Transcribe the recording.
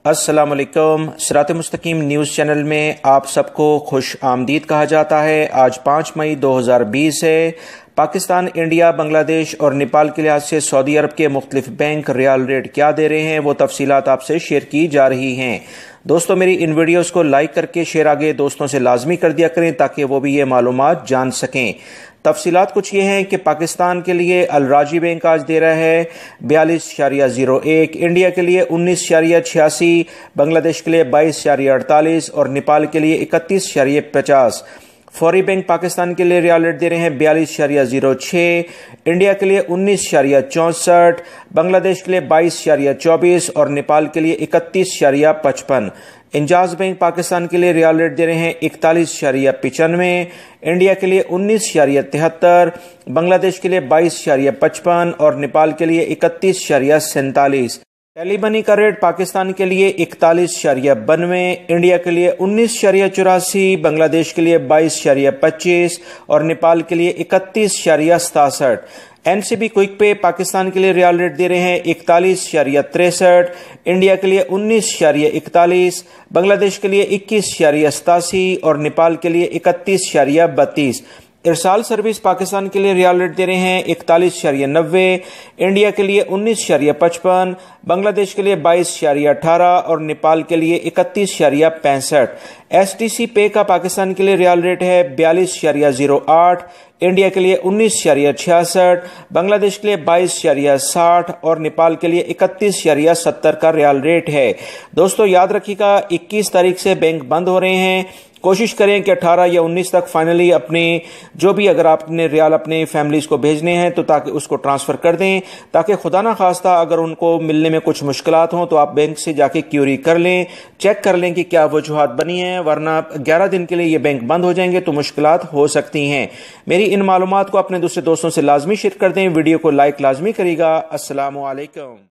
अस्सलाम वालेकुम। सिरात मुस्तकीम न्यूज़ चैनल में आप सबको खुश आमदीद कहा जाता है। आज 5 मई 2020 है। पाकिस्तान, इंडिया, बांग्लादेश और नेपाल के लिहाज से सऊदी अरब के मुख्तलिफ बैंक रियाल रेट क्या दे रहे हैं, वो तफसीलात आपसे शेयर की जा रही हैं। दोस्तों, मेरी इन वीडियोस को लाइक करके शेयर आगे दोस्तों से लाजमी कर दिया करें ताकि वो भी ये मालूमात जान सकें। तफसीलात कुछ ये हैं कि पाकिस्तान के लिए अल राजी बैंक आज दे रहा है 42.01, इंडिया के लिए 19.86, बांग्लादेश के लिए 22.48 और नेपाल के लिए 31.50। फौरी बैंक पाकिस्तान के लिए रियाल रेट दे रहे हैं 42.06, इंडिया के लिए 19.64, बांग्लादेश के लिए 22.24 और नेपाल के लिए 31.55। इंजाज बैंक पाकिस्तान के लिए रियाल रेट दे रहे हैं 41.95, इंडिया के लिए 19.73, बांग्लादेश के लिए 22.55 और नेपाल के लिए 31.47। टेलीमनी का रेट पाकिस्तान के लिए 41.92, इंडिया के लिए 19.84, बांग्लादेश के लिए 22.25 और नेपाल के लिए 31.67। एनसीबी क्विक पे पाकिस्तान के लिए रियाल रेट दे रहे हैं 41.63, इंडिया के लिए 19.41, बांग्लादेश के लिए 21.87 और नेपाल के लिए 31.32। इरसाल सर्विस पाकिस्तान के लिए रियाल रेट दे रहे हैं 41.90, इंडिया के लिए 19.55, बांग्लादेश के लिए 22.18 और नेपाल के लिए 31.65। एसटीसी पे का पाकिस्तान के लिए रियाल रेट है 42.08, इंडिया के लिए 19.66, बांग्लादेश के लिए 22.60 और नेपाल के लिए 31.70 का रियाल रेट है। दोस्तों, याद रखिएगा 21 तारीख से बैंक बंद हो रहे हैं। कोशिश करें कि 18 या 19 तक फाइनली अपने जो भी अगर आपने रियाल अपने फैमिलीज को भेजने हैं तो ताकि उसको ट्रांसफर कर दें, ताकि खुदा ना खास्ता अगर उनको मिलने में कुछ मुश्किलात हों तो आप बैंक से जाके क्यूरी कर लें, चेक कर लें कि क्या वजूहात बनी हैं, वरना 11 दिन के लिए ये बैंक बंद हो जाएंगे तो मुश्किलात हो सकती हैं। मेरी इन मालूमात को अपने दूसरे दोस्तों से लाजमी शेयर कर दें। वीडियो को लाइक लाजमी करिएगा। अस्सलामु अलैकुम।